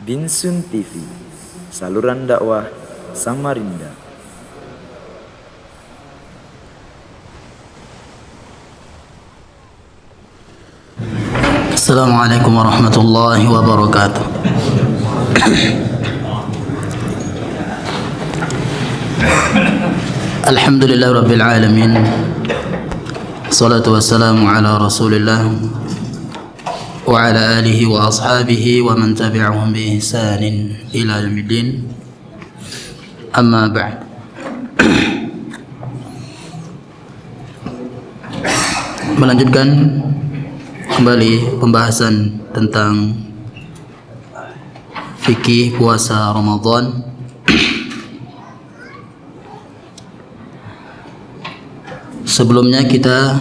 Binsun TV, saluran dakwah Samarinda. Assalamualaikum warahmatullahi wabarakatuh. Alhamdulillah rabbil alamin. Salatu wassalamu ala Rasulillah wa ala alihi wa ashabihi wa man tabi'ahum bi ihsanin ila yaumiddin. Amma ba'd. Melanjutkan kembali pembahasan tentang fikih puasa Ramadan. Sebelumnya kita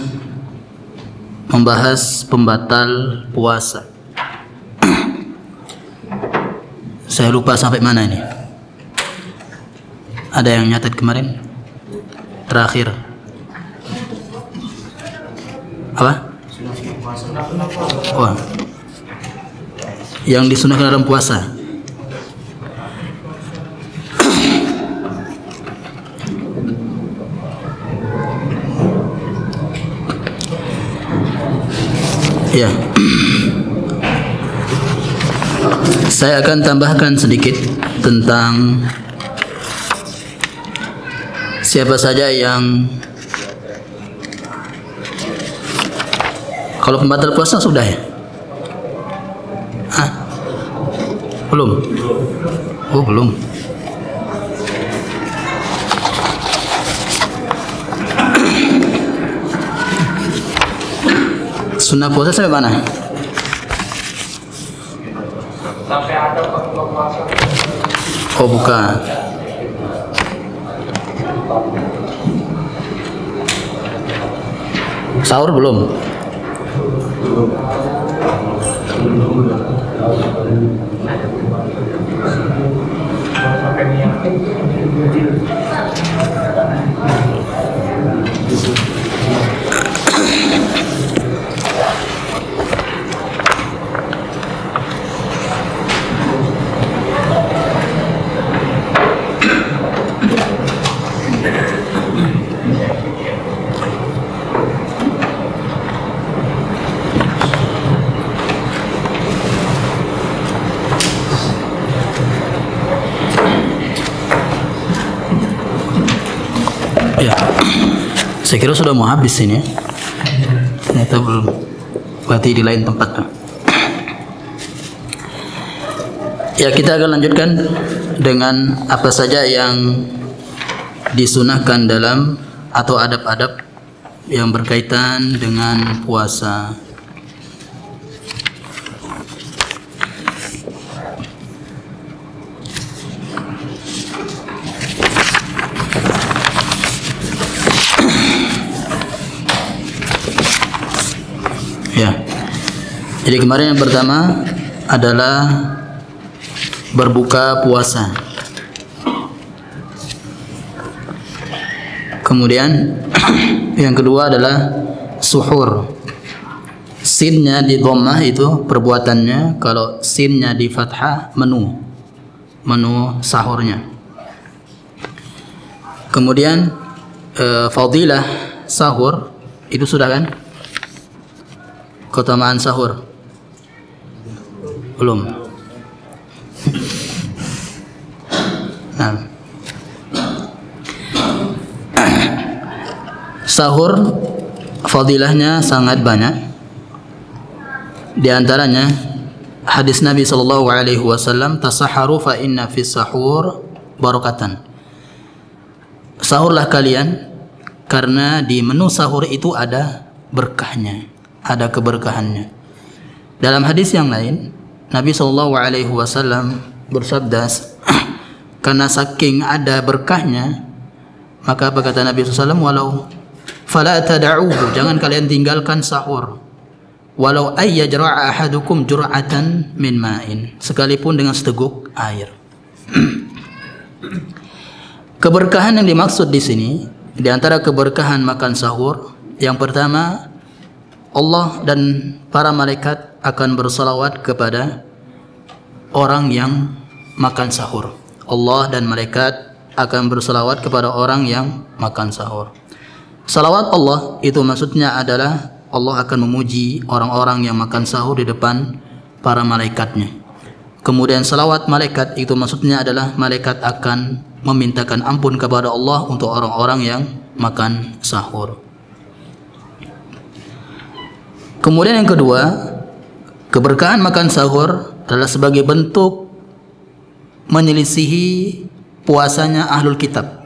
membahas pembatal puasa. Saya lupa sampai mana ini. Ada yang nyatet kemarin? Terakhir. Apa? Oh. Yang disunahkan dalam puasa. Ya. Saya akan tambahkan sedikit tentang siapa saja yang kalau pembatal puasa sudah ya? Hah? Belum? Oh, belum. Sunnah puasa sampai mana? Sampai ada puasa. Oh, bukan. Sahur belum? Ya, saya kira sudah mau habis ini. Ternyata belum. Berarti di lain tempat. Ya, kita akan lanjutkan dengan apa saja yang disunahkan dalam atau adab-adab yang berkaitan dengan puasa. Ya. Jadi kemarin yang pertama adalah berbuka puasa. Kemudian yang kedua adalah suhur. Sinnya di dhammah itu perbuatannya, kalau sinnya di fathah menu sahurnya. Kemudian fadilah sahur itu sudah kan? Keutamaan sahur belum. Nah, sahur fadilahnya sangat banyak. Di antaranya hadis Nabi sallallahu alaihi wasallam, tasaharu fa inna fi sahur barakatan. Sahurlah kalian karena di menu sahur itu ada berkahnya, ada keberkahannya. Dalam hadis yang lain, Nabi sallallahu alaihi wasallam bersabda, karena saking ada berkahnya, maka apa kata Nabi SAW? Walau fala tada'uhu, jangan kalian tinggalkan sahur. Walau ayyajra'a ahadukum jur'atan min ma'in, sekalipun dengan seteguk air. Keberkahan yang dimaksud di sini, di antara keberkahan makan sahur, yang pertama, Allah dan para malaikat akan bersalawat kepada orang yang makan sahur. Allah dan malaikat akan berselawat kepada orang yang makan sahur. Salawat Allah itu maksudnya adalah Allah akan memuji orang-orang yang makan sahur di depan para malaikatnya. Kemudian salawat malaikat itu maksudnya adalah malaikat akan memintakan ampun kepada Allah untuk orang-orang yang makan sahur. Kemudian yang kedua, keberkahan makan sahur adalah sebagai bentuk menyelisihi puasanya ahlul kitab.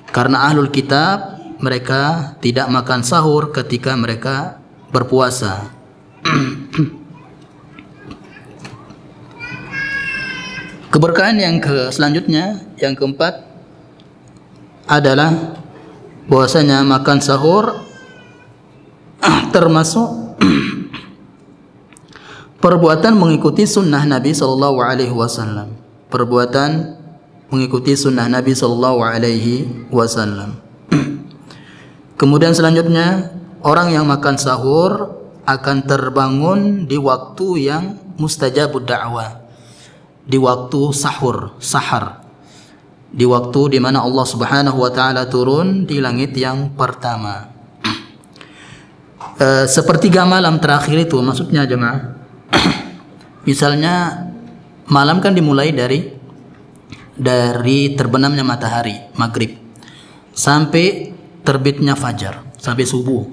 Karena ahlul kitab mereka tidak makan sahur ketika mereka berpuasa. Keberkahan yang selanjutnya, yang keempat adalah bahwasanya makan sahur termasuk perbuatan mengikuti sunnah Nabi Sallallahu Alaihi Wasallam. Perbuatan mengikuti sunnah Nabi Sallallahu Alaihi Wasallam. Kemudian selanjutnya, orang yang makan sahur akan terbangun di waktu yang mustajabud da'wah, di waktu sahar, di waktu di mana Allah Subhanahu wa taala turun di langit yang pertama. Sepertiga malam terakhir itu maksudnya jemaah. Misalnya malam kan dimulai dari terbenamnya matahari maghrib sampai terbitnya fajar, sampai subuh.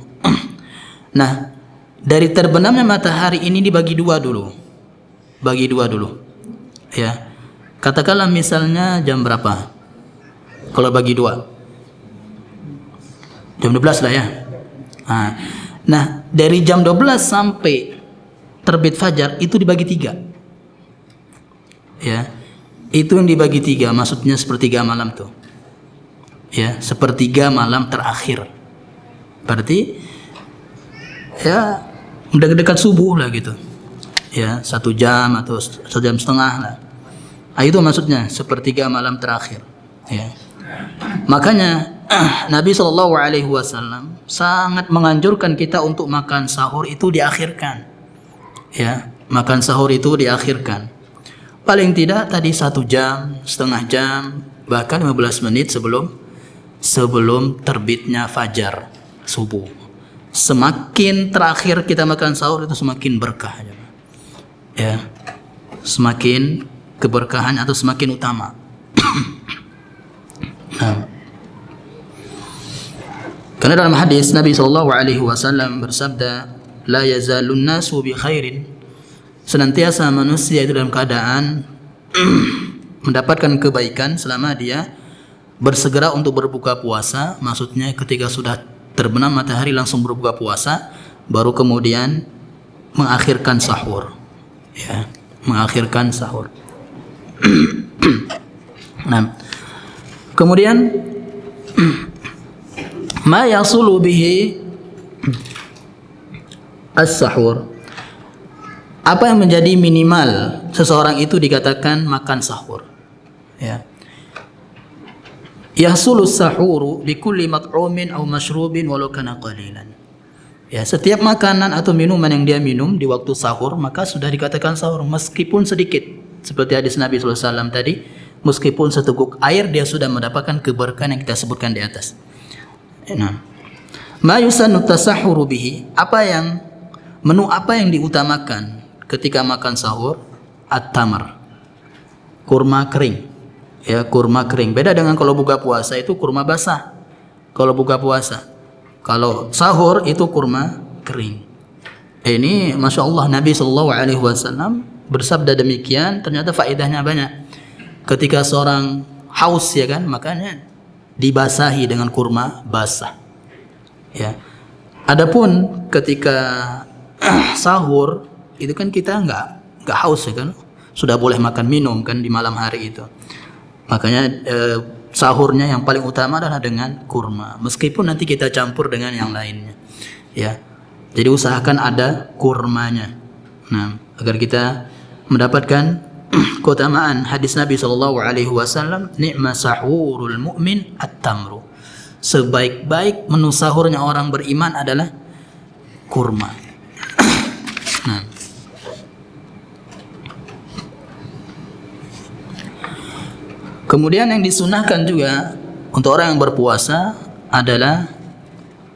Nah, dari terbenamnya matahari ini dibagi dua dulu. Bagi dua dulu. Ya. Katakanlah misalnya jam berapa? Kalau bagi dua. Jam 12 lah ya. Nah, dari jam 12 sampai terbit fajar itu dibagi tiga. Ya. Itu yang dibagi tiga, maksudnya sepertiga malam tuh. Ya, sepertiga malam terakhir. Berarti ya udah dekat subuh lah gitu. Ya, 1 jam atau 1 jam setengah lah. Itu maksudnya sepertiga malam terakhir. Ya. Makanya Nabi Shallallahu Alaihi Wasallam sangat menganjurkan kita untuk makan sahur itu diakhirkan. Ya, makan sahur itu diakhirkan. Paling tidak tadi 1 jam, setengah jam, bahkan 15 menit sebelum terbitnya fajar subuh. Semakin terakhir kita makan sahur itu semakin berkah. Ya, semakin keberkahan atau semakin utama. Nah, karena dalam hadis Nabi SAW bersabda, la yazalun nasu bi khairin, senantiasa manusia itu dalam keadaan mendapatkan kebaikan selama dia bersegera untuk berbuka puasa. Maksudnya ketika sudah terbenam matahari langsung berbuka puasa, baru kemudian mengakhirkan sahur. Ya, mengakhirkan sahur. Nah, kemudian ma yasulu bihi as-sahur, apa yang menjadi minimal seseorang itu dikatakan makan sahur. Ya. Yahsulu sahuru bi kulli mat'umin aw mashrubin walau kana qalilan. Ya, setiap makanan atau minuman yang dia minum di waktu sahur maka sudah dikatakan sahur meskipun sedikit. Seperti hadis Nabi SAW tadi, meskipun seteguk air dia sudah mendapatkan keberkahan yang kita sebutkan di atas. Nah, ma yusannu tasahhuru bihi, menu apa yang diutamakan ketika makan sahur? At-tamar, kurma kering. Ya, kurma kering. Beda dengan kalau buka puasa itu kurma basah. Kalau buka puasa, kalau sahur itu kurma kering. Ini masya Allah Nabi Shallallahu Alaihi Wasallam bersabda demikian. Ternyata faedahnya banyak. Ketika seorang haus ya kan, makanya dibasahi dengan kurma basah. Ya. Adapun ketika sahur itu kan kita nggak haus ya kan, sudah boleh makan minum kan di malam hari itu. Makanya sahurnya yang paling utama adalah dengan kurma, meskipun nanti kita campur dengan yang lainnya. Ya, jadi usahakan ada kurmanya. Nah, agar kita mendapatkan keutamaan hadis Nabi Shallallahu Alaihi Wasallam, nikma sahurul mu'min at-tamru. Sebaik-baik menu sahurnya orang beriman adalah kurma. Nah. Kemudian yang disunahkan juga untuk orang yang berpuasa adalah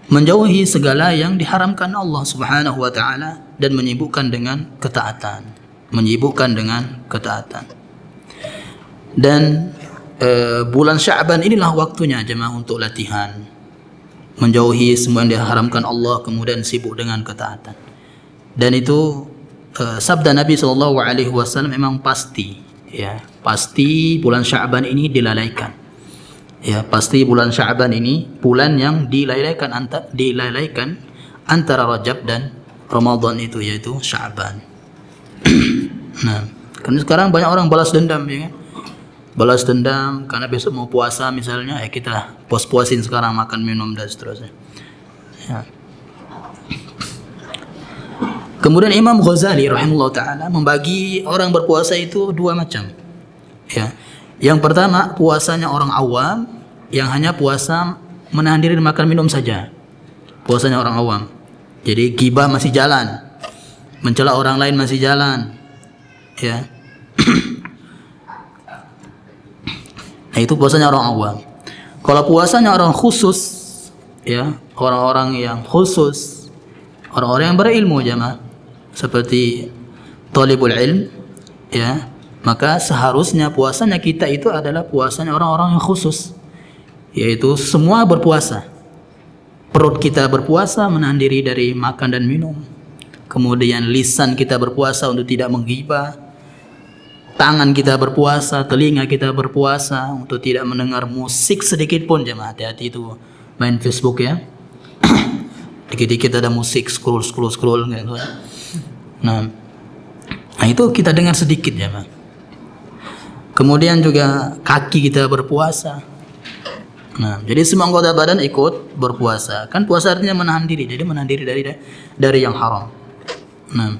menjauhi segala yang diharamkan Allah Subhanahu wa taala dan menyibukkan dengan ketaatan. Dan bulan Sya'ban inilah waktunya jemaah untuk latihan. Menjauhi semua yang diharamkan Allah, kemudian sibuk dengan ketaatan. Dan itu sabda Nabi SAW memang pasti, ya, pasti bulan Sya'ban ini dilalaikan. Ya, pasti bulan Sya'ban ini bulan yang dilalaikan antara Rajab dan Ramadan itu, yaitu Sya'ban. Nah, karena sekarang banyak orang balas dendam, ya kan? Balas dendam karena besok mau puasa misalnya, kita puas-puasin sekarang makan minum dan seterusnya. Ya. Kemudian Imam Ghazali rahimahullah taala membagi orang berpuasa itu dua macam. Ya. Yang pertama, puasanya orang awam yang hanya puasa menahan diri makan minum saja. Puasanya orang awam. Jadi ghibah masih jalan, mencela orang lain masih jalan. Ya. Nah, itu puasanya orang awam. Kalau puasanya orang khusus, ya, orang-orang yang khusus, orang-orang yang berilmu jemaah, seperti talibul ilm, ya, maka seharusnya puasanya kita itu adalah puasanya orang-orang yang khusus, yaitu semua berpuasa. Perut kita berpuasa menahan diri dari makan dan minum. Kemudian lisan kita berpuasa untuk tidak menggibah. Tangan kita berpuasa, telinga kita berpuasa untuk tidak mendengar musik sedikit pun jemaah. Hati-hati itu main Facebook ya. Dikit-dikit ada musik, scroll gitu. Nah, itu kita dengar sedikit jemaah. Kemudian juga kaki kita berpuasa. Nah, jadi semua anggota badan ikut berpuasa. Kan puasa artinya menahan diri. Jadi menahan diri dari yang haram. Nah,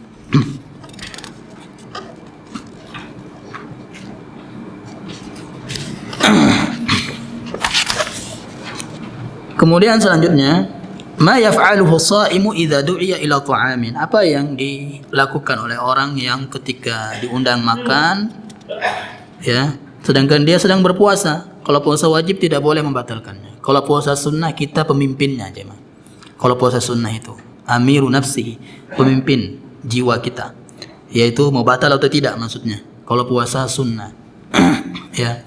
kemudian selanjutnya, ma yaf'aluhu sha'imu idza du'iya ila ta'amin. Apa yang dilakukan oleh orang yang ketika diundang makan, ya, sedangkan dia sedang berpuasa. Kalau puasa wajib tidak boleh membatalkannya. Kalau puasa sunnah kita pemimpinnya, jemaah. Kalau puasa sunnah itu amiru nafsi, pemimpin jiwa kita, yaitu mau batal atau tidak maksudnya. Kalau puasa sunnah, ya.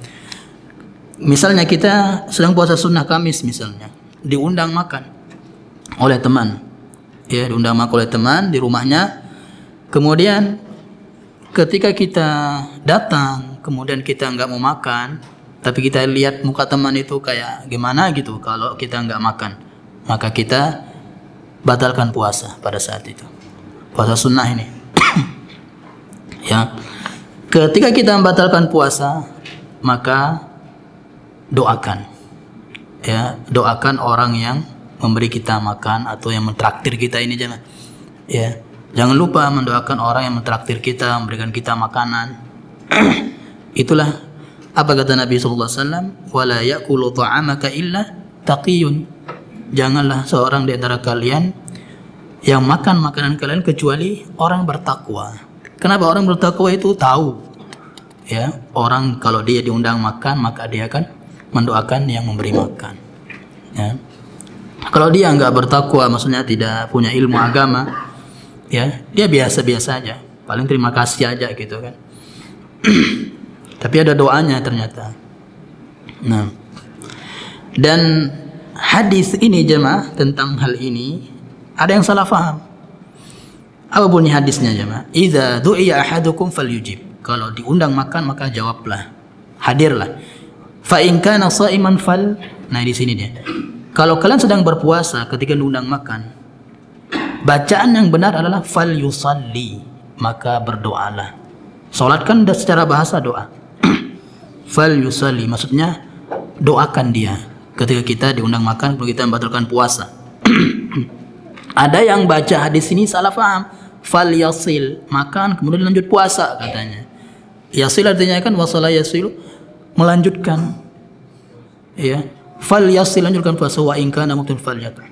Misalnya kita sedang puasa sunnah Kamis misalnya, diundang makan oleh teman, ya, diundang makan oleh teman di rumahnya. Kemudian ketika kita datang, kemudian kita nggak mau makan, tapi kita lihat muka teman itu kayak gimana gitu kalau kita nggak makan, maka kita batalkan puasa pada saat itu. Puasa sunnah ini. Ya. Ketika kita membatalkan puasa, maka doakan. Ya, doakan orang yang memberi kita makan atau yang mentraktir kita ini jangan. Ya. Jangan lupa mendoakan orang yang mentraktir kita, memberikan kita makanan. Itulah apa kata Nabi sallallahu alaihi wasallam, "Wala ya'kulu ta'amaka illa taqiyun." Janganlah seorang di antara kalian yang makan makanan kalian kecuali orang bertakwa. Kenapa? Orang bertakwa itu tahu, ya, orang kalau dia diundang makan maka dia akan mendoakan yang memberi makan. Ya. Kalau dia nggak bertakwa, maksudnya tidak punya ilmu agama, ya, dia biasa-biasa aja, paling terima kasih aja gitu kan. Tapi ada doanya ternyata. Nah, dan hadis ini jemaah tentang hal ini ada yang salah faham. Apa bunyi hadisnya jemaah? Idza du'iya ahadukum falyujib. Kalau diundang makan maka jawablah, hadirlah. Fa in kana sha'iman fal. Nah, di sini dia. Kalau kalian sedang berpuasa ketika diundang makan, bacaan yang benar adalah fal yusalli, maka berdoalah. Salat kan secara bahasa doa. Fal yusalli maksudnya doakan dia ketika kita diundang makan, kemudian kita membatalkan puasa. Ada yang baca hadis ini salah paham. Fal yasil, makan kemudian lanjut puasa katanya. Yasil artinya kan wasala yasilu, melanjutkan. Ya. Fal yasil, lanjutkan puasa, wa in kana mutun fal yata.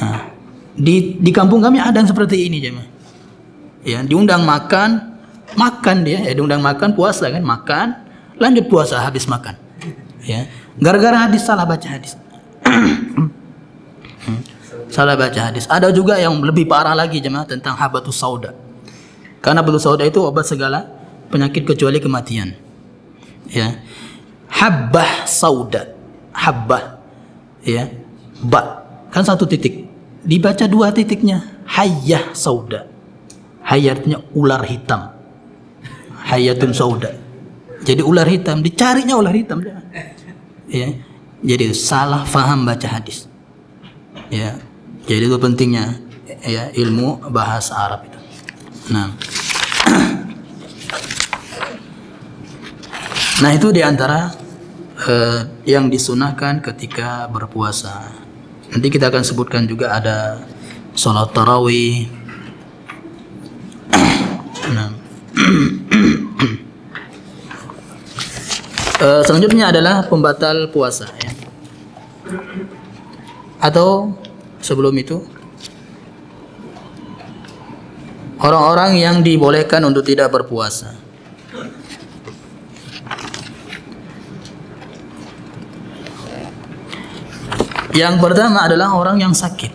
Nah, di kampung kami ada yang seperti ini jemaah. Ya, diundang makan dia, ya, diundang makan puasa kan, makan lanjut puasa habis makan. Ya, gara-gara hadis salah baca hadis. Salah baca hadis. Ada juga yang lebih parah lagi jemaah tentang habatus sauda. Karena habatus sauda itu obat segala penyakit kecuali kematian. Ya. Habbah sauda. Habbah. Ya. Ba. Kan satu titik. Dibaca dua titiknya. Hayyah sauda. Hayyah artinya ular hitam. Hayyatun sauda. Jadi ular hitam, dicarinya ular hitam. Ya. Jadi salah faham baca hadis. Ya. Jadi itu pentingnya ya ilmu bahasa Arab itu. Nah. Nah, itu diantara yang disunahkan ketika berpuasa. Nanti kita akan sebutkan juga ada sholat tarawih. Nah. Selanjutnya adalah pembatal puasa ya. Atau sebelum itu orang-orang yang dibolehkan untuk tidak berpuasa. Yang pertama adalah orang yang sakit.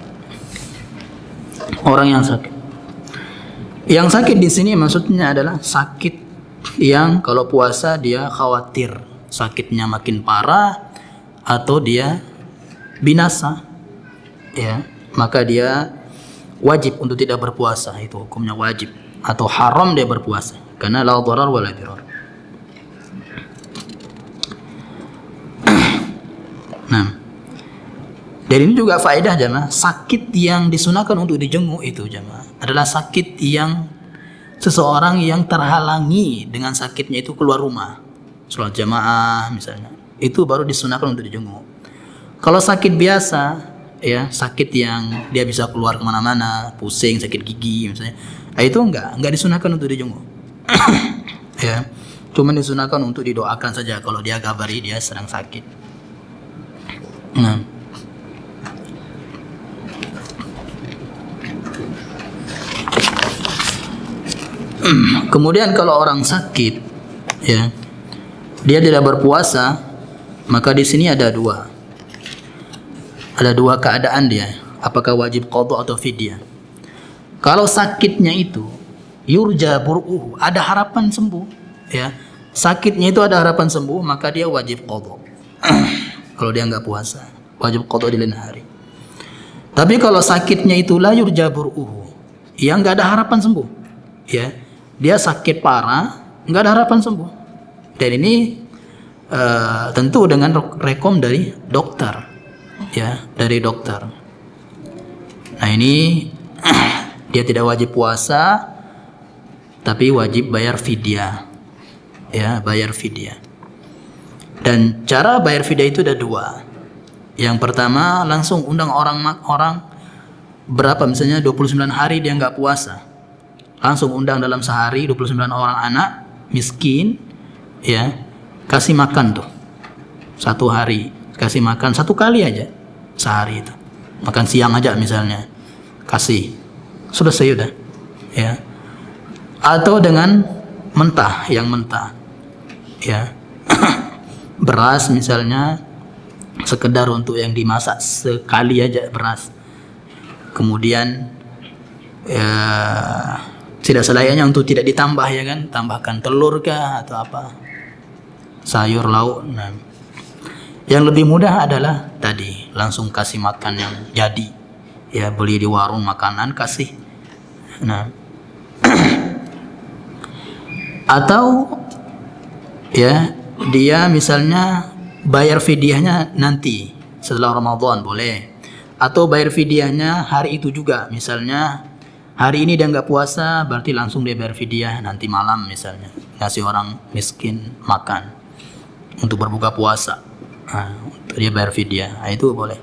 Orang yang sakit. Yang sakit di sini maksudnya adalah sakit yang kalau puasa dia khawatir sakitnya makin parah atau dia binasa. Ya, maka dia wajib untuk tidak berpuasa, itu hukumnya wajib, atau haram dia berpuasa karena la dharar wa la dirar. Nah, dari ini juga faedah jemaah, sakit yang disunahkan untuk dijenguk itu jemaah adalah sakit yang seseorang yang terhalangi dengan sakitnya itu keluar rumah, sholat jamaah misalnya, itu baru disunahkan untuk dijenguk. Kalau sakit biasa ya, sakit yang dia bisa keluar kemana-mana, pusing, sakit gigi misalnya, itu enggak disunahkan untuk dijenguk. Ya, cuma disunahkan untuk didoakan saja kalau dia kabari dia sedang sakit. Nah, kemudian kalau orang sakit, ya, dia tidak berpuasa, maka di sini ada dua keadaan dia. Apakah wajib qadha atau fidyah? Kalau sakitnya itu yurja bur'uhu, ada harapan sembuh, ya. Sakitnya itu ada harapan sembuh, maka dia wajib qadha. Kalau dia enggak puasa, wajib qadha di lain hari. Tapi kalau sakitnya itu la yurja bur'uhu, yang enggak ada harapan sembuh, ya. Dia sakit parah, enggak ada harapan sembuh. Dan ini tentu dengan rekom dari dokter. Ya, dari dokter. Nah, ini dia tidak wajib puasa, tapi wajib bayar fidyah. Ya, bayar fidyah. Dan cara bayar fidyah itu ada dua. Yang pertama, langsung undang orang berapa misalnya 29 hari dia nggak puasa. Langsung undang dalam sehari 29 orang anak miskin, ya, kasih makan tuh. Satu hari kasih makan satu kali aja sehari itu, makan siang aja misalnya, kasih, selesai udah, ya. Atau dengan mentah, yang mentah, ya. Beras misalnya sekedar untuk yang dimasak sekali aja beras, kemudian ya, tidak selayaknya untuk tidak ditambah, ya kan, tambahkan telur kah atau apa, sayur lauk. Nah, yang lebih mudah adalah tadi langsung kasih makan yang jadi, ya, beli di warung makanan kasih. Nah, atau ya dia misalnya bayar fidyahnya nanti setelah Ramadan boleh, atau bayar fidyahnya hari itu juga, misalnya hari ini dia nggak puasa berarti langsung dia bayar fidyah nanti malam misalnya, ngasih orang miskin makan untuk berbuka puasa. Nah, untuk dia bayar fidyah, nah, itu boleh.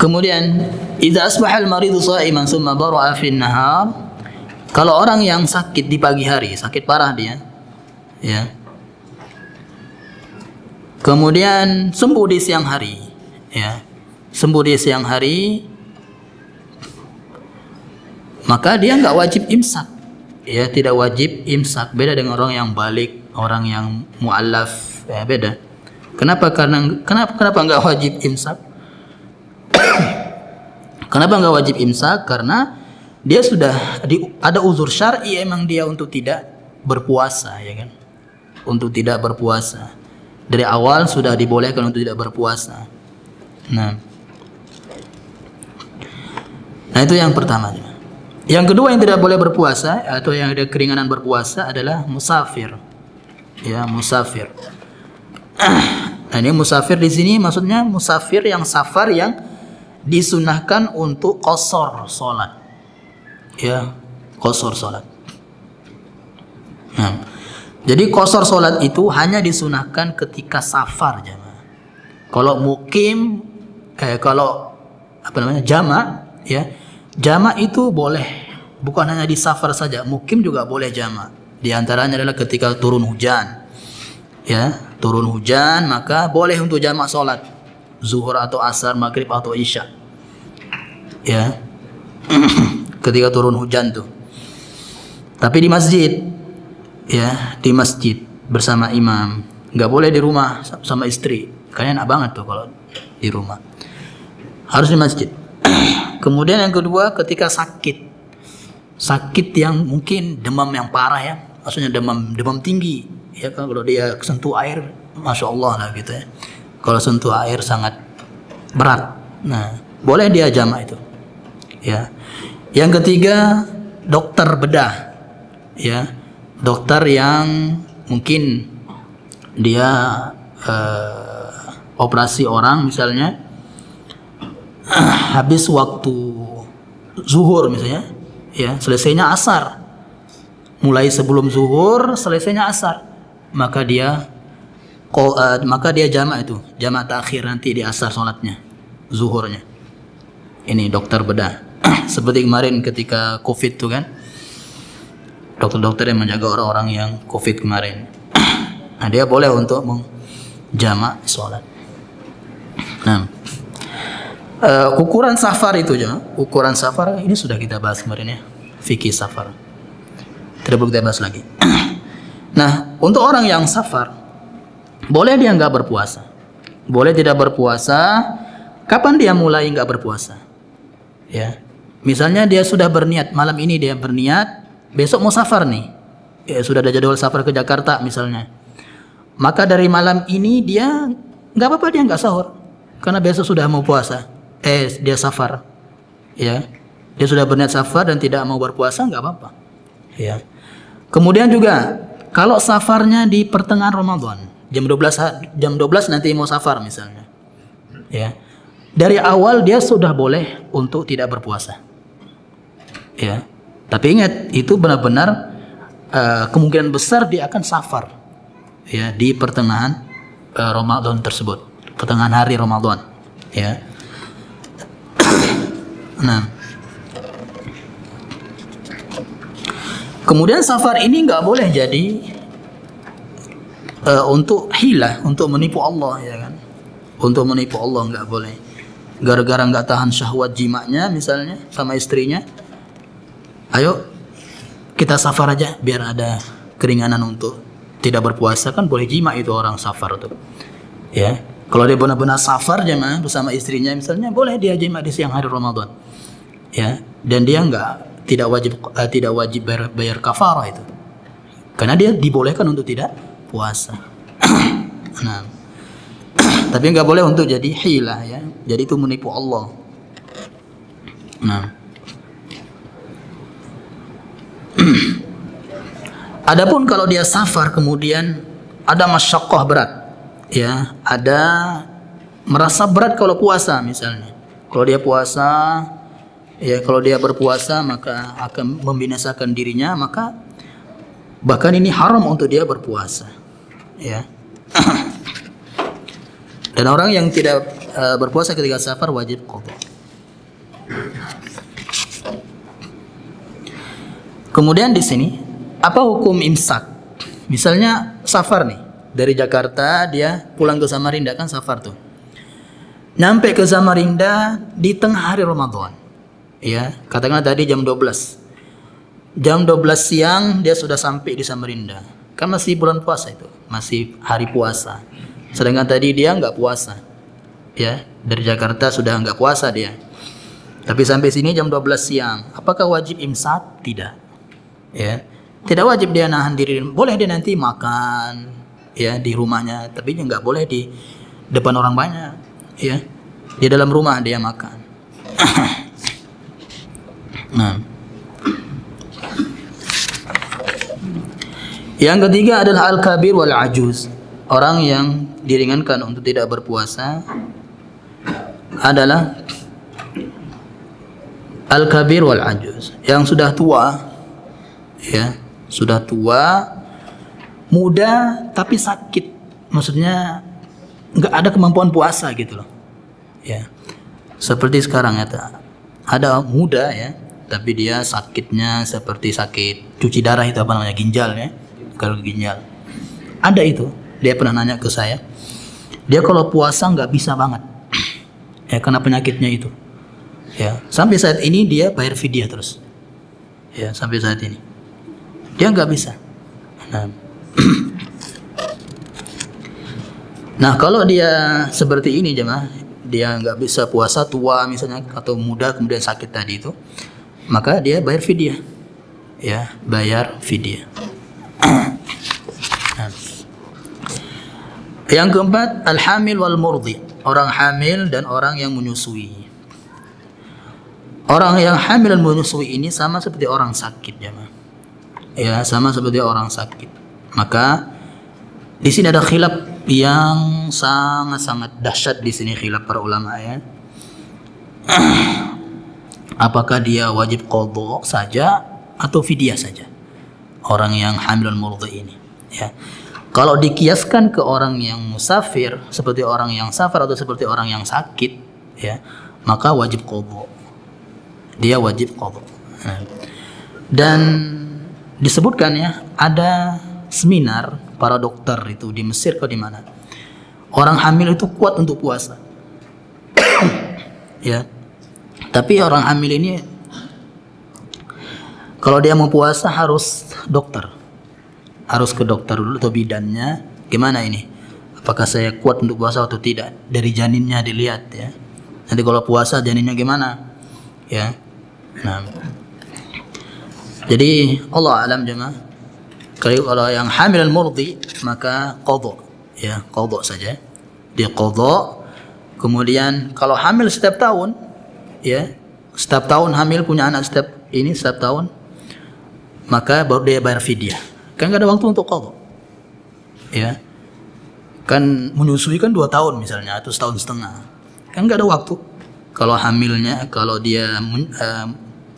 Kemudian, idza asbaha al-maridu sha'iman tsumma bara'a fi an-nahar, kalau orang yang sakit di pagi hari, sakit parah dia, ya. Kemudian sembuh di siang hari, ya. Sembuh di siang hari, maka dia nggak wajib imsak. Ya, tidak wajib imsak. Beda dengan orang yang balik, orang yang mu'allaf, ya beda. Kenapa nggak wajib imsak? Kenapa nggak wajib imsak? Karena dia sudah ada uzur syar'i emang dia untuk tidak berpuasa, ya kan? Untuk tidak berpuasa. Dari awal sudah dibolehkan untuk tidak berpuasa. Nah itu yang pertama. Yang kedua yang tidak boleh berpuasa atau yang ada keringanan berpuasa adalah musafir. Ya, musafir. Nah, ini musafir di sini maksudnya musafir yang safar yang disunahkan untuk qasar salat. Ya, qasar salat. Nah, jadi qasar salat itu hanya disunahkan ketika safar, jamaah. Kalau mukim kalau apa namanya? Jama', ya. Jama' itu boleh, bukan hanya di safar saja, mukim juga boleh jama'. Di antaranya adalah ketika turun hujan. Ya, turun hujan maka boleh untuk jama' salat zuhur atau asar, maghrib atau isya. Ya. Ketika turun hujan tuh. Tapi di masjid. Ya, di masjid bersama imam. Nggak boleh di rumah sama istri. Kayaknya enak banget tuh kalau di rumah. Harus di masjid. Kemudian yang kedua ketika sakit. Sakit yang mungkin demam yang parah ya. Maksudnya demam tinggi. Ya kan, kalau dia sentuh air, Masya Allah lah gitu ya. Kalau sentuh air sangat berat. Nah, boleh dia jama' itu. Ya. Yang ketiga, dokter bedah. Ya. Dokter yang mungkin dia operasi orang misalnya habis waktu zuhur misalnya, ya, selesainya asar. Mulai sebelum zuhur, selesainya asar. Maka dia jama' itu, jama' takhir nanti di asar salatnya, zuhurnya. Ini dokter bedah. Seperti kemarin ketika Covid tuh kan. Dokter-dokter yang menjaga orang-orang yang Covid kemarin. Nah, dia boleh untuk menjama' salat. Nah, ukuran safar itu ya, ukuran safar ini sudah kita bahas kemarin ya, fikih safar. Tidak perlu kita bahas lagi. Nah, untuk orang yang safar, boleh dia nggak berpuasa, boleh tidak berpuasa. Kapan dia mulai nggak berpuasa? Ya, misalnya dia sudah berniat malam ini dia berniat, besok mau safar nih, ya sudah ada jadwal safar ke Jakarta misalnya. Maka dari malam ini dia nggak apa-apa dia nggak sahur, karena besok sudah mau puasa. Dia safar, ya, dia sudah berniat safar dan tidak mau berpuasa nggak apa-apa, ya. Kemudian juga kalau safarnya di pertengahan Ramadan, jam 12 nanti mau safar misalnya, ya, dari awal dia sudah boleh untuk tidak berpuasa, ya. Tapi ingat itu benar-benar kemungkinan besar dia akan safar, ya, di pertengahan Ramadan tersebut, pertengahan hari Ramadan, ya. Nah, kemudian safar ini nggak boleh jadi untuk hilah, untuk menipu Allah, ya kan? Untuk menipu Allah nggak boleh. Gara-gara nggak tahan syahwat jimaknya misalnya sama istrinya, ayo kita safar aja biar ada keringanan untuk tidak berpuasa, kan boleh jima itu orang safar tuh, ya. Kalau dia benar-benar safar jemaah bersama istrinya misalnya, boleh dia jima di siang hari Ramadan, ya. Dan dia tidak wajib bayar kafarah itu, karena dia dibolehkan untuk tidak puasa. Nah, tapi nggak boleh untuk jadi hilah, ya. Jadi itu menipu Allah. Nah, adapun kalau dia safar kemudian ada masyaqqah berat, ya, ada merasa berat kalau puasa misalnya. Kalau dia puasa, ya, kalau dia berpuasa maka akan membinasakan dirinya, maka bahkan ini haram untuk dia berpuasa, ya. Dan orang yang tidak berpuasa ketika safar wajib qadha. Kemudian di sini apa hukum imsak? Misalnya safar nih, dari Jakarta dia pulang ke Samarinda, kan safar tuh. Nyampe ke Samarinda di tengah hari Ramadan. Ya, katakanlah tadi jam 12. Jam 12 siang dia sudah sampai di Samarinda. Kan masih bulan puasa itu, masih hari puasa. Sedangkan tadi dia nggak puasa. Ya, dari Jakarta sudah nggak puasa dia. Tapi sampai sini jam 12 siang. Apakah wajib imsak? Tidak. Ya. Tidak wajib dia nahan diri. Boleh dia nanti makan ya di rumahnya, tapi dia nggak boleh di depan orang banyak. Ya. Di dalam rumah dia makan. Nah. Yang ketiga adalah al-kabir wal ajuz. Orang yang diringankan untuk tidak berpuasa adalah al-kabir wal ajuz, yang sudah tua, ya, sudah tua, muda tapi sakit. Maksudnya nggak ada kemampuan puasa gitu loh. Ya. Seperti sekarang ya, ada muda ya, tapi dia sakitnya seperti sakit cuci darah itu apa namanya, ginjal ya, kalau ginjal. Ada itu, dia pernah nanya ke saya. Dia kalau puasa nggak bisa banget, ya karena penyakitnya itu. Ya, sampai saat ini dia bayar fidyah terus. Ya, sampai saat ini dia nggak bisa. Nah, kalau dia seperti ini jemaah, dia nggak bisa puasa, tua misalnya atau muda kemudian sakit tadi itu, maka dia bayar fidyah. Ya, bayar fidyah. Yang keempat, al-hamil wal murdi, orang hamil dan orang yang menyusui. Orang yang hamil dan menyusui ini sama seperti orang sakit, jemaah. Ya, sama seperti orang sakit. Maka di sini ada khilaf yang sangat-sangat dahsyat di sini, khilaf para ulama ya. Apakah dia wajib qadha saja atau fidyah saja? Orang yang hamil dan murdi ini, ya. Kalau dikiaskan ke orang yang musafir, seperti orang yang safar atau seperti orang yang sakit, ya, maka wajib qadha. Dia wajib qadha. Dan disebutkan ya, ada seminar para dokter itu di Mesir atau di mana. Orang hamil itu kuat untuk puasa. Ya. Tapi orang hamil ini kalau dia mau puasa harus dokter. Harus ke dokter dulu atau bidannya, gimana ini? Apakah saya kuat untuk puasa atau tidak? Dari janinnya dilihat ya. Nanti kalau puasa janinnya gimana? Ya. Nah. Jadi Allah alam jemaah. Kalau yang hamil dan murdi maka qadha, ya, qadha saja. Dia qadha. Kemudian kalau hamil setiap tahun, ya, setiap tahun hamil punya anak setiap tahun, maka baru dia bayar fidyah. Kan gak ada waktu untuk qadha. Ya. Kan menyusui kan 2 tahun misalnya atau setahun setengah. Kan gak ada waktu. Kalau hamilnya, kalau dia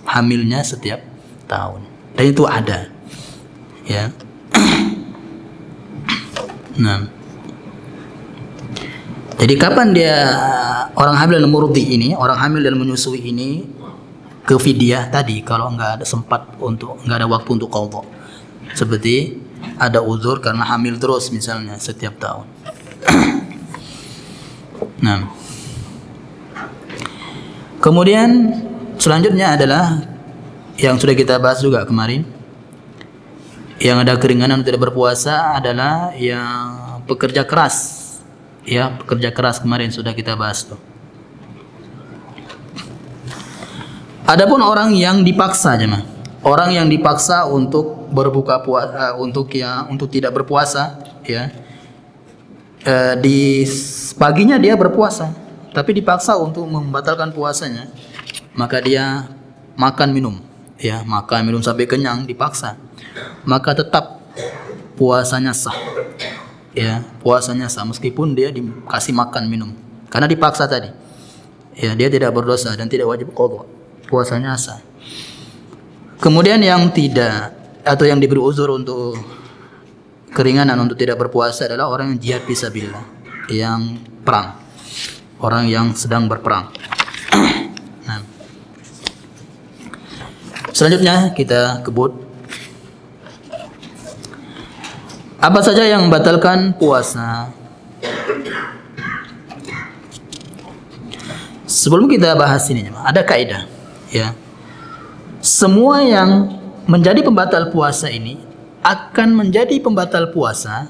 hamilnya setiap tahun. Dan itu ada. Ya. Nah. Jadi kapan dia orang hamil dan murdi ini, orang hamil dan menyusui ini ke fidyah tadi kalau nggak ada sempat untuk, nggak ada waktu untuk qadha. Seperti ada uzur karena hamil terus misalnya setiap tahun. Nah. Kemudian selanjutnya adalah yang sudah kita bahas juga kemarin. Yang ada keringanan tidak berpuasa adalah yang pekerja keras. Ya, pekerja keras kemarin sudah kita bahas tuh. Adapun orang yang dipaksa jemaah. Orang yang dipaksa untuk berbuka puasa, untuk tidak berpuasa, ya. Di paginya dia berpuasa, tapi dipaksa untuk membatalkan puasanya, maka dia makan minum, ya, makan minum sampai kenyang dipaksa, maka tetap puasanya sah, ya, puasanya sah meskipun dia dikasih makan minum, karena dipaksa tadi, ya, dia tidak berdosa dan tidak wajib qadha, puasanya sah. Kemudian yang tidak atau yang diberi uzur untuk keringanan untuk tidak berpuasa adalah orang yang jihad fisabilillah, yang perang, orang yang sedang berperang. Nah. Selanjutnya kita kebut apa saja yang membatalkan puasa. Sebelum kita bahas ini ada kaidah, Ya. Semua yang menjadi pembatal puasa ini akan menjadi pembatal puasa,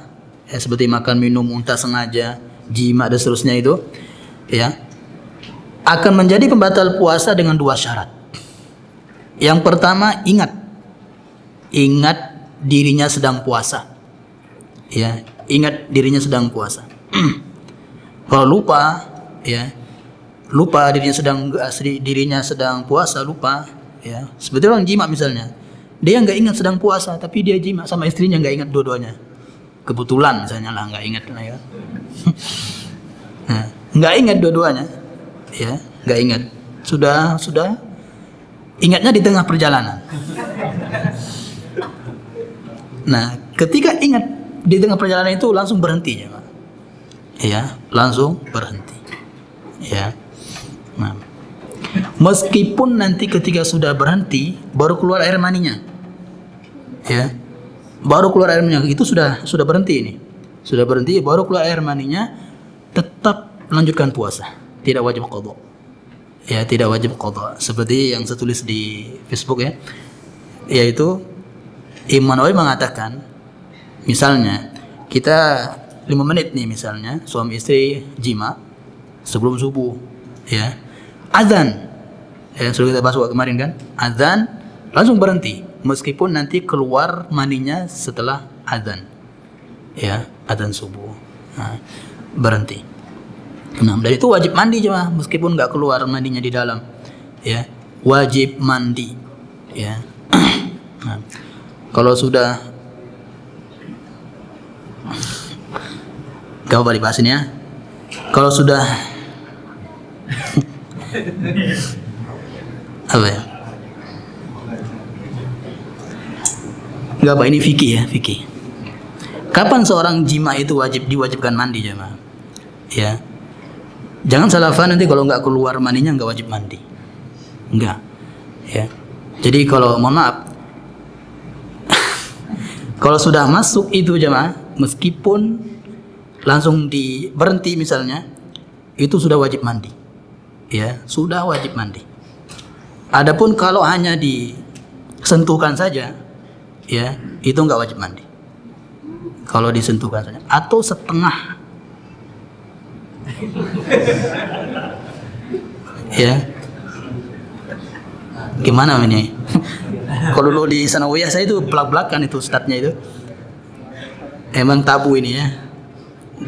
ya, seperti makan minum muntah sengaja, jima dan seterusnya itu, ya, akan menjadi pembatal puasa dengan dua syarat. Yang pertama, ingat dirinya sedang puasa, ya, ingat dirinya sedang puasa. Kalau lupa, ya, lupa dirinya sedang puasa, lupa, ya, seperti orang jima misalnya, dia nggak ingat sedang puasa tapi dia jima sama istrinya, nggak ingat dua-duanya, kebetulan misalnya lah, nggak ingat lah, ya. Nah, nggak ingat dua-duanya, ya, nggak ingat, sudah ingatnya di tengah perjalanan. Nah, ketika ingat di tengah perjalanan itu langsung berhenti, ya, langsung berhenti, ya. Nah, meskipun nanti ketika sudah berhenti baru keluar air maninya, ya, baru keluar air maninya, itu sudah berhenti ini, sudah berhenti, baru keluar air maninya, tetap lanjutkan puasa, tidak wajib qadha, ya, tidak wajib qadha. Seperti yang saya tulis di Facebook, ya, yaitu Imam Nawawi mengatakan, misalnya kita 5 menit nih, misalnya suami istri jima sebelum subuh, ya, azan, ya, sudah kita bahas kemarin kan, azan langsung berhenti meskipun nanti keluar maninya setelah azan, ya, azan subuh, nah, berhenti. Nah, dan itu wajib mandi cuma meskipun nggak keluar mandinya di dalam, ya, wajib mandi, ya. Nah, kalau sudah, gak apa dibahas ini, ya. Kalau sudah apa ya? Gak apa, ini fikih, ya, fikih. Kapan seorang jima itu diwajibkan mandi, jemaah? Ya, jangan salah paham nanti kalau nggak keluar maninya nggak wajib mandi, enggak, ya. Jadi kalau, mohon maaf, kalau sudah masuk itu jemaah, meskipun langsung berhenti misalnya, itu sudah wajib mandi, ya, sudah wajib mandi. Adapun kalau hanya disentuhkan saja, ya, itu nggak wajib mandi. Kalau disentuhkan saja atau setengah, ya, gimana ini? Kalau dulu di sanawiyah saya itu belak-belakan itu ustadznya itu, emang tabu ini, ya,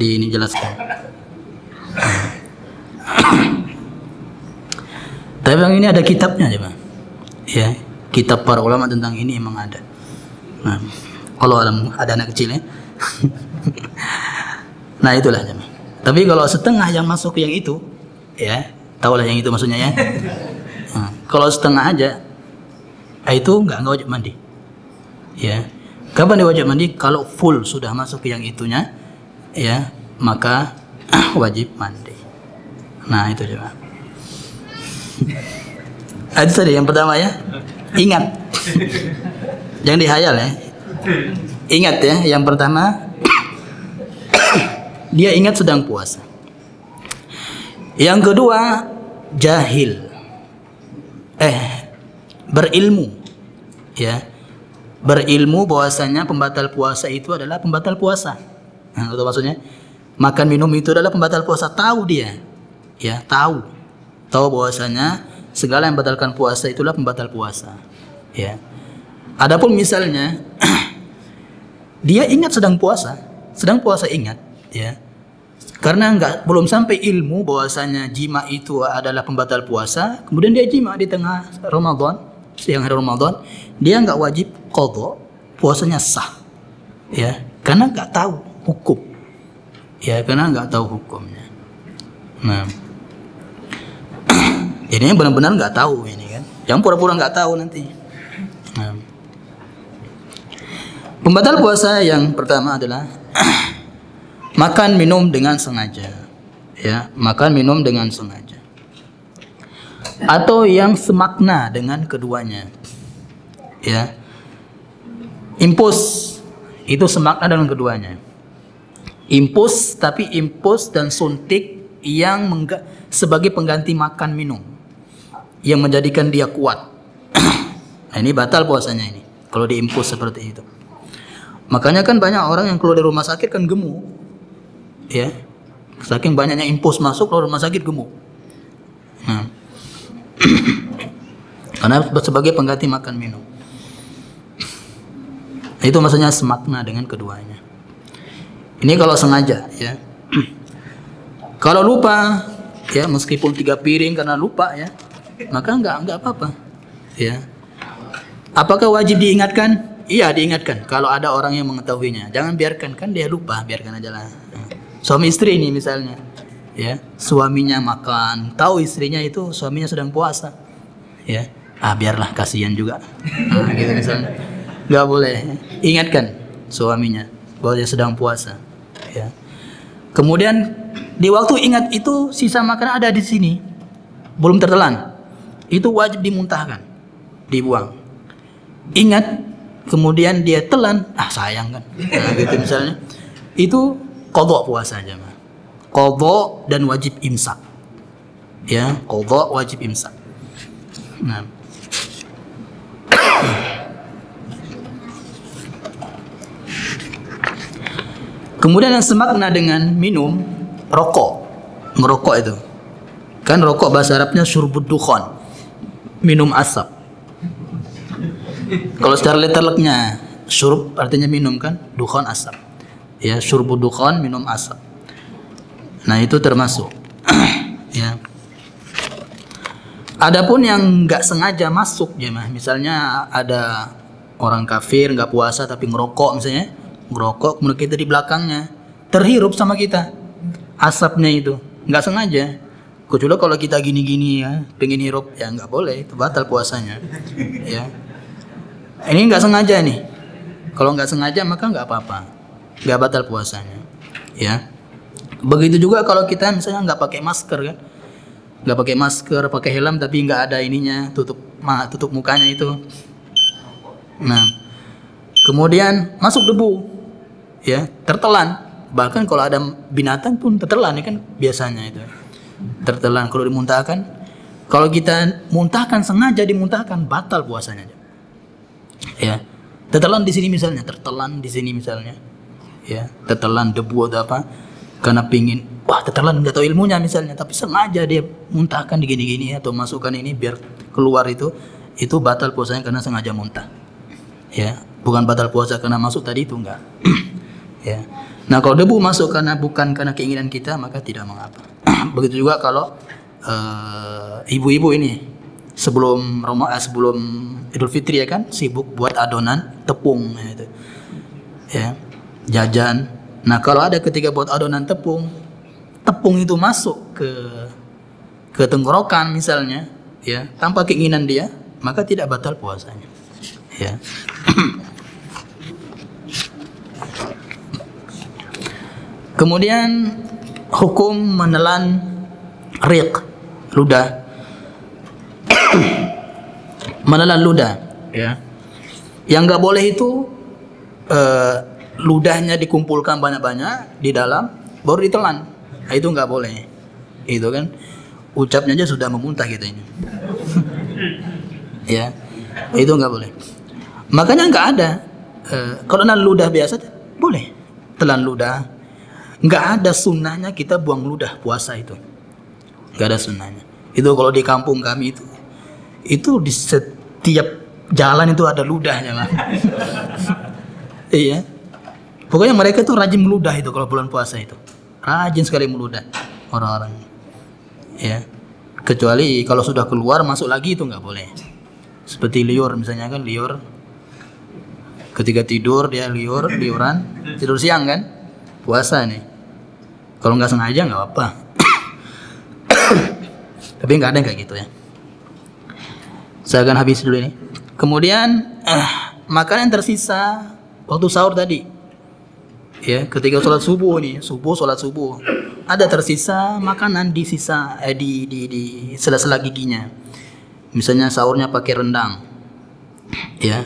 ini jelaskan. Tapi yang ini ada kitabnya, ya, kitab para ulama tentang ini emang ada. Nah, kalau ada anak kecil, ya. Nah, itulah, jemaah. Tapi kalau setengah yang masuk yang itu, ya, tahulah yang itu maksudnya, ya. Nah, kalau setengah aja, itu nggak wajib mandi, ya. Kapan dia wajib mandi? Kalau full sudah masuk ke yang itunya, ya, maka wajib mandi. Nah, itu coba. Itu tadi yang pertama, ya. Ingat, jangan dihayal, ya. Ingat, ya, yang pertama dia ingat sedang puasa. Yang kedua, jahil, berilmu, ya, berilmu bahwasanya pembatal puasa itu adalah pembatal puasa. Nah, itu maksudnya makan minum itu adalah pembatal puasa, tahu dia, ya, tahu bahwasanya segala yang membatalkan puasa itulah pembatal puasa, ya. Adapun misalnya dia ingat sedang puasa ingat, ya, karena belum sampai ilmu bahwasanya jima itu adalah pembatal puasa, kemudian dia jima di tengah Ramadan, siang hari Ramadan, dia nggak wajib qadha, puasanya sah, ya, karena nggak tahu hukum, ya, karena nggak tahu hukumnya. Nah, ini benar-benar nggak tahu ini kan, yang pura-pura nggak tahu nanti. Nah, pembatal puasa yang pertama adalah makan minum dengan sengaja, ya, makan minum dengan sengaja, atau yang semakna dengan keduanya, ya. Impus itu semakna dengan keduanya. Impus, tapi impus dan suntik yang sebagai pengganti makan minum. yang menjadikan dia kuat. Nah, ini batal puasanya ini kalau diimpus seperti itu. Makanya kan banyak orang yang keluar dari rumah sakit kan gemuk, ya, saking banyaknya impus masuk keluar rumah sakit gemuk. Nah, karena sebagai pengganti makan minum. Itu maksudnya semakna dengan keduanya. Ini kalau sengaja, ya. Kalau lupa, ya, meskipun 3 piring karena lupa, ya, maka enggak apa-apa, ya. Apakah wajib diingatkan? Iya, diingatkan. Kalau ada orang yang mengetahuinya, jangan biarkan, kan dia lupa, biarkan aja lah. Suami istri ini misalnya, ya, suaminya makan, tahu istrinya itu suaminya sedang puasa, ya, biarlah, kasihan juga, gitu misalnya. Nggak boleh, ingatkan suaminya bahwa dia sedang puasa, ya. Kemudian di waktu ingat itu sisa makanan ada di sini, belum tertelan, itu wajib dimuntahkan, dibuang. Ingat, kemudian dia telan, sayang kan, nah, gitu misalnya, itu qadha puasa aja, mah. Qadha dan wajib imsak, ya, qadha wajib imsak. Nah, kemudian yang semakna dengan minum, rokok, ngerokok itu, kan rokok bahasa Arabnya syurbud dukhan, minum asap. Kalau secara letterleknya syurb artinya minum kan, dukhan asap, ya, syurbud dukhan, minum asap. Nah, itu termasuk. Ya. Adapun yang nggak sengaja masuk, ya, misalnya ada orang kafir nggak puasa tapi ngerokok misalnya, ngerokok kemudian kita di belakangnya terhirup sama kita asapnya, itu nggak sengaja. Kecuali kalau kita gini-gini, ya, pengen hirup, ya nggak boleh, itu batal puasanya, ya. Ini nggak sengaja nih. Kalau nggak sengaja maka nggak apa-apa, nggak batal puasanya, ya. Begitu juga kalau kita misalnya nggak pakai masker, kan, nggak pakai masker, pakai helm tapi nggak ada ininya, tutup mukanya itu. Nah, kemudian masuk debu, ya, tertelan. Bahkan kalau ada binatang pun tertelan, ya kan, biasanya itu tertelan kalau dimuntahkan. Kalau kita muntahkan, sengaja dimuntahkan, batal puasanya, ya. Tertelan di sini misalnya, tertelan di sini misalnya, ya, tertelan debu atau apa, karena pingin, tertelan nggak tahu ilmunya misalnya, tapi sengaja dia muntahkan di gini-gini atau masukkan ini biar keluar, itu batal puasanya karena sengaja muntah, ya. Bukan batal puasa karena masuk tadi, itu enggak. Ya. Nah, kalau debu masuk bukan karena keinginan kita, maka tidak mengapa. Begitu juga kalau ibu-ibu ini sebelum Idul Fitri, ya kan, sibuk buat adonan tepung, ya, itu, ya, jajan. Nah, kalau ada ketika buat adonan tepung itu masuk ke tenggorokan misalnya, ya, tanpa keinginan dia, maka tidak batal puasanya, ya. Kemudian hukum menelan riq, ludah. Menelan ludah, ya. Yang nggak boleh itu ludahnya dikumpulkan banyak-banyak di dalam baru ditelan. Nah, itu nggak boleh. Itu kan ucapnya aja sudah memuntah gitu ini. Ya, itu nggak boleh. Makanya nggak ada. Kalau telan ludah biasa boleh telan ludah. Nggak ada sunnahnya kita buang ludah puasa itu. Nggak ada sunnahnya. Itu kalau di kampung kami itu di setiap jalan itu ada ludahnya, Mas. Iya. Pokoknya mereka tuh rajin meludah itu kalau bulan puasa itu. Rajin sekali meludah orang-orang. Ya. Kecuali kalau sudah keluar masuk lagi itu nggak boleh. Seperti liur misalnya, kan, liur. Ketika tidur dia liuran, tidur siang kan? Puasa nih. Kalau nggak sengaja nggak apa. Tapi nggak ada yang kayak gitu, ya. Saya akan habis dulu ini. Kemudian makanan yang tersisa waktu sahur tadi, ya, ketika sholat subuh nih, sholat subuh, ada tersisa makanan di sela-sela giginya. Misalnya sahurnya pakai rendang, ya,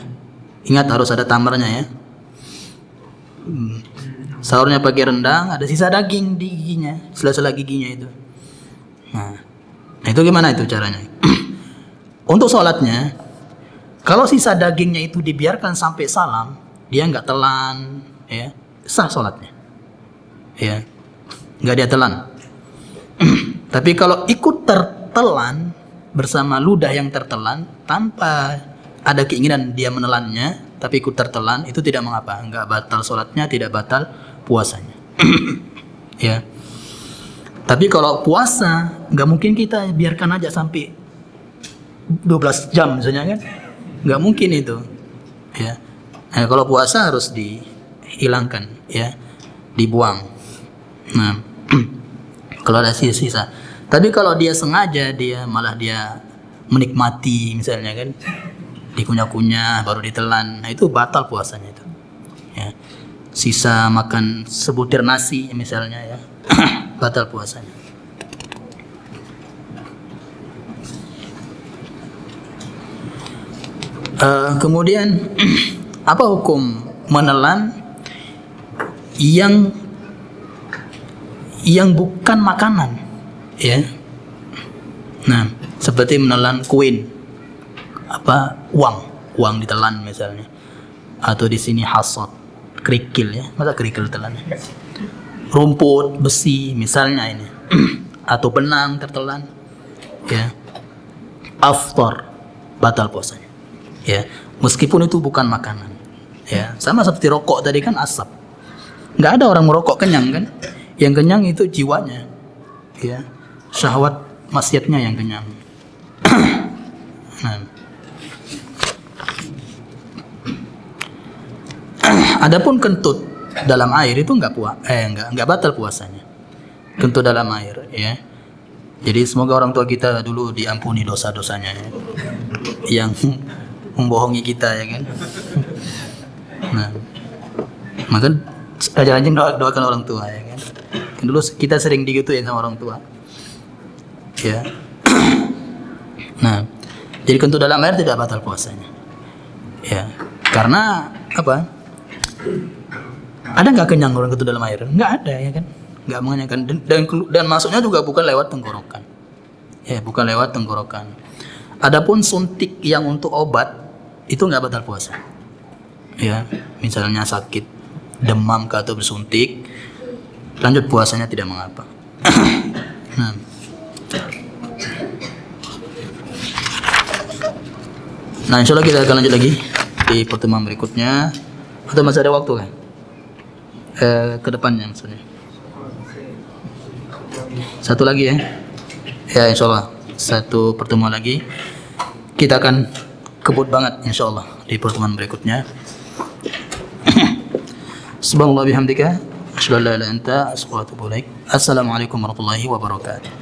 ingat harus ada tamarnya, ya. Sahurnya pakai rendang, ada sisa daging di giginya, sela-sela giginya itu. Nah, itu gimana itu caranya? Untuk sholatnya, kalau sisa dagingnya itu dibiarkan sampai salam, dia nggak telan, ya, sah sholatnya, ya, nggak dia telan. Tapi kalau ikut tertelan bersama ludah yang tertelan tanpa ada keinginan dia menelannya, tapi ikut tertelan, itu tidak mengapa, nggak batal sholatnya, tidak batal puasanya. Ya. Tapi kalau puasa, nggak mungkin kita biarkan aja sampai 12 jam misalnya kan, nggak mungkin itu. Ya. Nah, kalau puasa harus dihilangkan, ya, dibuang. Nah, kalau ada sisa-sisa. Tapi kalau dia sengaja, dia malah dia menikmati misalnya kan, dikunyah-kunyah baru ditelan, nah itu batal puasanya itu. Ya. Sisa makan sebutir nasi misalnya, ya, batal puasanya. Kemudian apa hukum menelan yang bukan makanan, ya? Nah, seperti menelan koin, uang ditelan misalnya, atau di sini hasad, kerikil, ya, masa kerikil telan? Rumput, besi misalnya ini, atau benang tertelan, ya, aftar, batal puasanya, ya, meskipun itu bukan makanan, ya, sama seperti rokok tadi kan asap, nggak ada orang merokok kenyang kan, yang kenyang itu jiwanya, ya, syahwat maksiatnya yang kenyang. Nah. Adapun kentut dalam air itu nggak batal puasanya. Kentut dalam air, ya. Jadi semoga orang tua kita dulu diampuni dosa-dosanya, ya, yang membohongi kita, ya kan. Nah, maka rajin doakan orang tua, ya kan. Dulu kita sering digituin sama orang tua, ya. Nah, jadi kentut dalam air tidak batal puasanya, ya, karena apa? Ada nggak kenyang orang kentut dalam air? Nggak ada, ya kan? Nggak mengenyangkan, dan masuknya juga bukan lewat tenggorokan, ya, bukan lewat tenggorokan. Adapun suntik yang untuk obat itu nggak batal puasa, ya, misalnya sakit demam atau bersuntik, lanjut puasanya tidak mengapa. Nah, insya Allah kita akan lanjut lagi di pertemuan berikutnya. Atau masih ada waktu kan? Ke depannya maksudnya. Satu lagi, ya. Ya, insya Allah satu pertemuan lagi. Kita akan kebut banget insya Allah di pertemuan berikutnya. Subhanallah bihamdika, asyhadu an la ilaha illa anta, astaghfiruka wa atubu ilaik. Assalamualaikum warahmatullahi wabarakatuh.